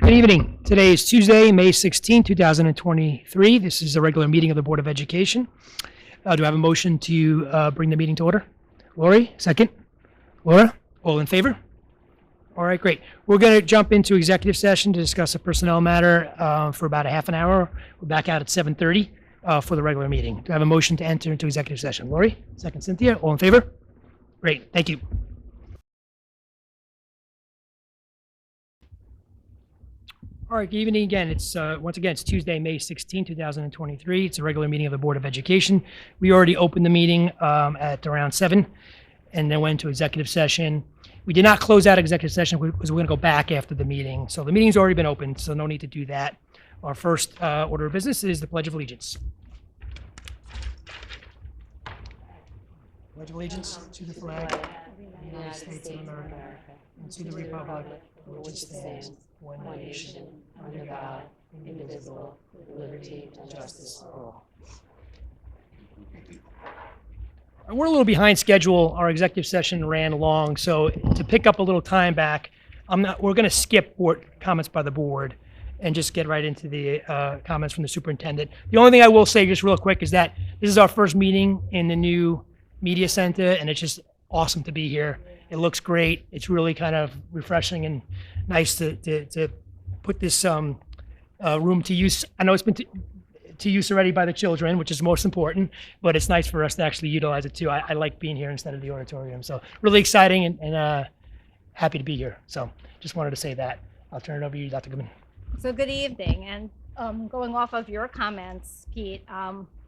Good evening. Today is Tuesday, May 16, 2023. This is a regular meeting of the Board of Education. Do I have a motion to bring the meeting to order? Lori, second. Laura, all in favor? All right, great. We're going to jump into executive session to discuss a personnel matter for about a half an hour. We're back out at 7:30 for the regular meeting. Do I have a motion to enter into executive session? Lori, second. Cynthia, all in favor? Great, thank you. All right, good evening again. It's once again, it's Tuesday, May 16, 2023. It's a regular meeting of the Board of Education. We already opened the meeting at around 7 and then went into executive session. We did not close out executive session because we're going to go back after the meeting. So the meeting's already been opened, so no need to do that. Our first order of business is the Pledge of Allegiance. Pledge of Allegiance to the flag of the United States of America and to the republic for which stands one nation, under God, indivisible, with liberty and justice for all. We're a little behind schedule. Our executive session ran long, so to pick up a little time back, we're going to skip comments by the board and just get right into the comments from the superintendent. The only thing I will say just real quick is that this is our first meeting in the new media center, and it's just awesome to be here. It looks great. It's really kind of refreshing and nice to put this room to use. I know it's been to use already by the children, which is most important, but it's nice for us to actually utilize it too. I like being here instead of the auditorium. So really exciting and happy to be here. So just wanted to say that. I'll turn it over to you, Dr. Goodman. So good evening, and going off of your comments, Pete,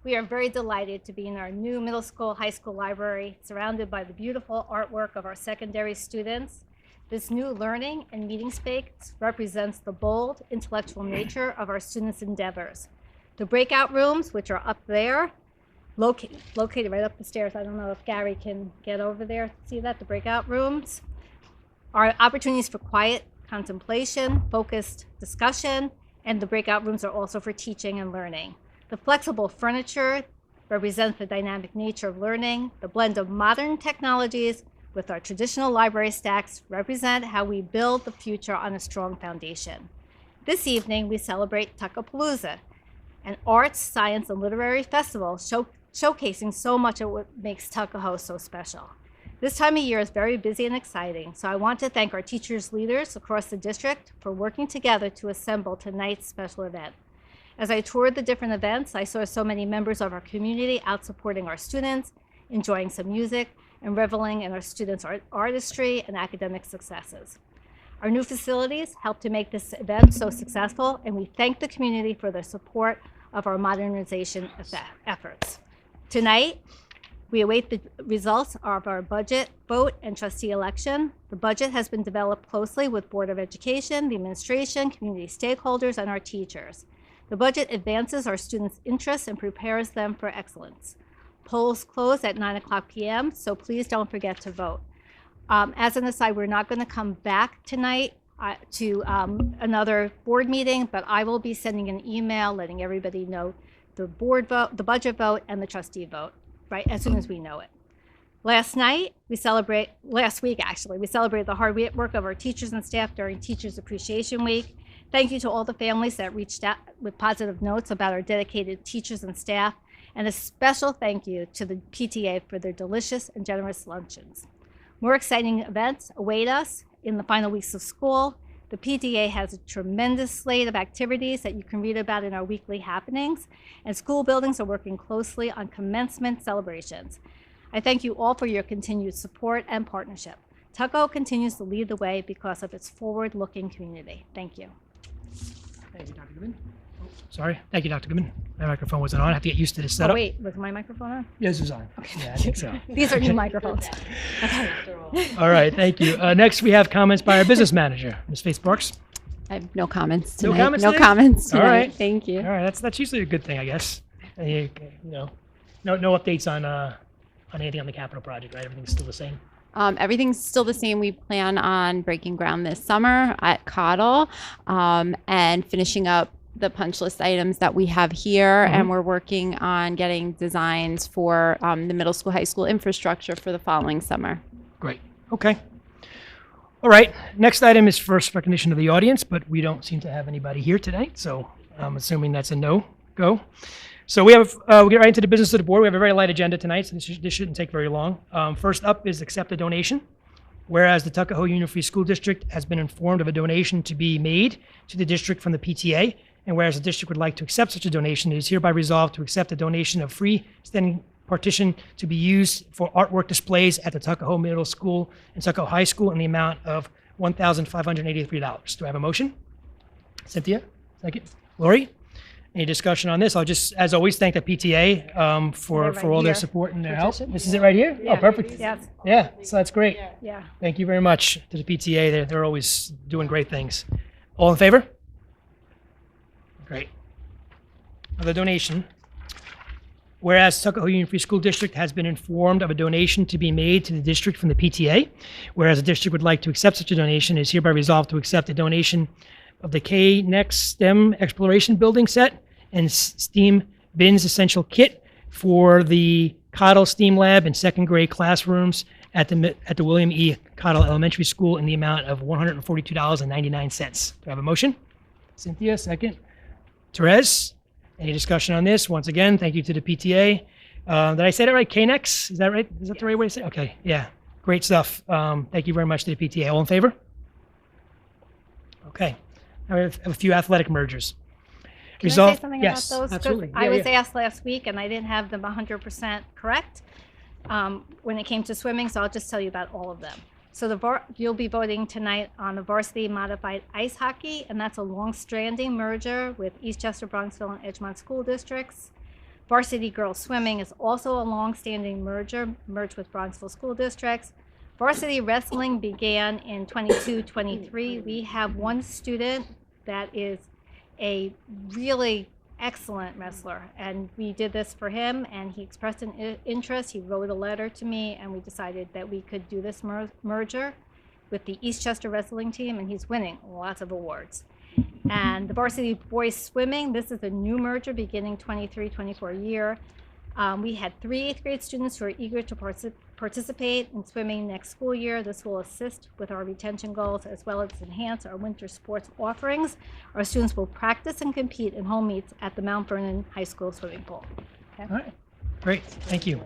we are very delighted to be in our new middle school, high school library, surrounded by the beautiful artwork of our secondary students. This new learning and meeting space represents the bold intellectual nature of our students' endeavors. The breakout rooms, which are up there, located right up the stairs. I don't know if Gary can get over there to see that. The breakout rooms are opportunities for quiet contemplation, focused discussion, and the breakout rooms are also for teaching and learning. The flexible furniture represents the dynamic nature of learning. The blend of modern technologies with our traditional library stacks represent how we build the future on a strong foundation. This evening, we celebrate Tuckahoe, an arts, science, and literary festival showcasing so much of what makes Tuckahoe so special. This time of year is very busy and exciting, so I want to thank our teachers, leaders across the district for working together to assemble tonight's special event. As I toured the different events, I saw so many members of our community out supporting our students, enjoying some music, and reveling in our students' artistry and academic successes. Our new facilities helped to make this event so successful, and we thank the community for their support of our modernization efforts. Tonight, we await the results of our budget vote and trustee election. The budget has been developed closely with Board of Education, the administration, community stakeholders, and our teachers. The budget advances our students' interests and prepares them for excellence. Polls close at 9:00 p.m., so please don't forget to vote. As an aside, we're not going to come back tonight to another board meeting, but I will be sending an email letting everybody know the board vote, the budget vote, and the trustee vote, right, as soon as we know it. Last week we celebrated the hard work of our teachers and staff during Teachers Appreciation Week. Thank you to all the families that reached out with positive notes about our dedicated teachers and staff, and a special thank you to the PTA for their delicious and generous luncheons. More exciting events await us in the final weeks of school. The PTA has a tremendous slate of activities that you can read about in our weekly happenings, and school buildings are working closely on commencement celebrations. I thank you all for your continued support and partnership. Tuckahoe continues to lead the way because of its forward-looking community. Thank you. Thank you, Dr. Goodman. Oh, sorry. Thank you, Dr. Goodman. My microphone wasn't on. I have to get used to this setup. Oh, wait, was my microphone on? Yes, it was on. Okay. Yeah, I think so. These are new microphones. Okay. All right, thank you. Next, we have comments by our business manager, Ms. Faith Sparks. I have no comments No tonight. comments No today? comments tonight. All right. Thank you. All right, that's usually a good thing, I guess. You know, no updates on anything on the capital project, right? Everything's still the same. Everything's still the same. We plan on breaking ground this summer at Cottle and finishing up the punch list items that we have here. And we're working on getting designs for the middle school, high school infrastructure for the following summer. Great. Okay. All right, next item is first recognition of the audience, but we don't seem to have anybody here tonight, so I'm assuming that's a no-go. So we'll get right into the business of the board. We have a very light agenda tonight, so this shouldn't take very long. First up is accept a donation. Whereas the Tuckahoe Union Free School District has been informed of a donation to be made to the district from the PTA, and whereas the district would like to accept such a donation, it is hereby resolved to accept a donation of freestanding partition to be used for artwork displays at the Tuckahoe Middle School and Tuckahoe High School in the amount of $1,583. Do I have a motion? Cynthia, second. Lori, any discussion on this? I'll just, as always, thank the PTA for all their support and their help. This is it right here? Yeah. Oh, perfect. Yes. Yeah, so that's great. Yeah. Thank you very much to the PTA. They're always doing great things. All in favor? Great. The donation. Whereas Tuckahoe Union Free School District has been informed of a donation to be made to the district from the PTA, whereas the district would like to accept such a donation, it is hereby resolved to accept a donation of the K-Next STEM Exploration Building Set and STEAM Bins Essential Kit for the Cottle STEAM Lab and second grade classrooms at the William E. Cottle Elementary School in the amount of $142.99. Do I have a motion? Cynthia, second. Therese, any discussion on this? Once again, thank you to the PTA. Did I say that right? KNEX? Is that right? Is that the right way to say it? Okay, yeah. Great stuff. Thank you very much to the PTA. All in favor? Okay. Now we have a few athletic mergers. Can I say something Yes, about those? 'Cause absolutely. I Yeah, was yeah. asked last week, and I didn't have them 100% correct when it came to swimming, so I'll just tell you about all of them. So you'll be voting tonight on the varsity modified ice hockey, and that's a long-standing merger with Eastchester, Bronxville, and Edgemont school districts. Varsity girls swimming is also a long-standing merged with Bronxville school districts. Varsity wrestling began in 22-23. We have one student that is a really excellent wrestler, and we did this for him, and he expressed an interest. He wrote a letter to me, and we decided that we could do this merger with the Eastchester wrestling team, and he's winning lots of awards. And the varsity boys swimming, this is a new merger beginning 23-24 year. We had 3 eighth grade students who are eager to participate in swimming next school year. This will assist with our retention goals as well as enhance our winter sports offerings. Our students will practice and compete in home meets at the Mount Vernon High School swimming pool. Okay. All right, great, thank you.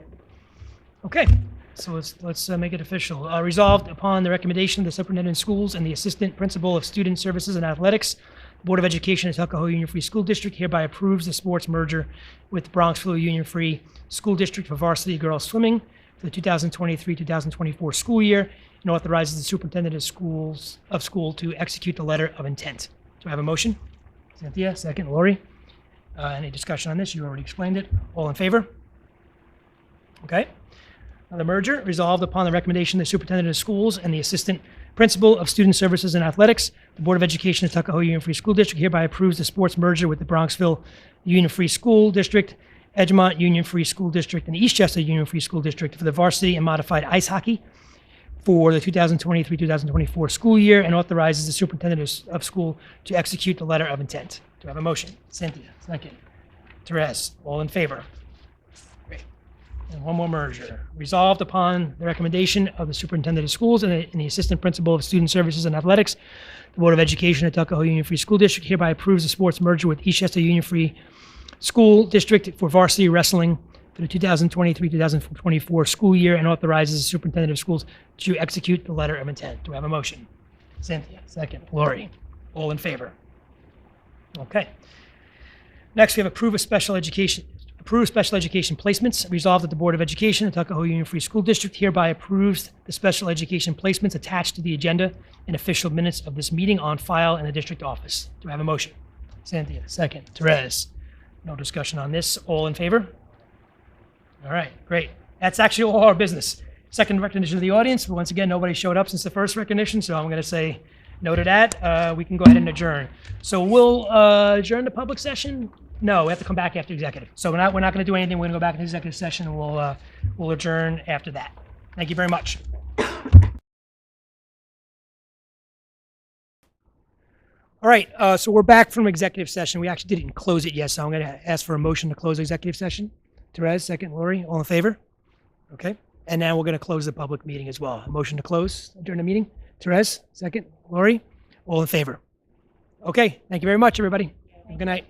Okay, so let's make it official. Resolved upon the recommendation of the superintendent of schools and the assistant principal of student services and athletics, the Board of Education of Tuckahoe Union Free School District hereby approves the sports merger with Bronxville Union Free School District for varsity girls swimming for the 2023-2024 school year and authorizes the superintendent of school to execute the letter of intent. Do I have a motion? Cynthia, second. Lori? Any discussion on this? You already explained it. All in favor? Okay. Now the merger resolved upon the recommendation of the superintendent of schools and the assistant principal of student services and athletics. The Board of Education of Tuckahoe Union Free School District hereby approves the sports merger with the Bronxville Union Free School District, Edgemont Union Free School District, and Eastchester Union Free School District for the varsity and modified ice hockey for the 2023-2024 school year and authorizes the superintendent of school to execute the letter of intent. Do I have a motion? Cynthia, second. Therese, all in favor? Great. And one more merger. Resolved upon the recommendation of the superintendent of schools and the assistant principal of student services and athletics, the Board of Education of Tuckahoe Union Free School District hereby approves the sports merger with Eastchester Union Free School District for varsity wrestling for the 2023-2024 school year and authorizes the superintendent of schools to execute the letter of intent. Do I have a motion? Cynthia, second. Lori, all in favor? Okay. Next, we have approve special education placements. Resolved that the Board of Education of Tuckahoe Union Free School District hereby approves the special education placements attached to the agenda and official minutes of this meeting on file in the district office. Do I have a motion? Cynthia, second. Therese, no discussion on this. All in favor? All right, great. That's actually all our business. Second recognition of the audience, but once again, nobody showed up since the first recognition, so I'm going to say no to that. We can go ahead and adjourn. So we'll adjourn the public session. No, we have to come back after executive. So we're not going to do anything. We're going to go back into executive session, and we'll adjourn after that. Thank you very much. All right, so we're back from executive session. We actually didn't close it yet, so I'm going to ask for a motion to close executive session. Therese, second. Lori, all in favor? Okay. And now we're going to close the public meeting as well. A motion to close during the meeting. Therese, second. Lori, all in favor? Okay, thank you very much, everybody. Good night.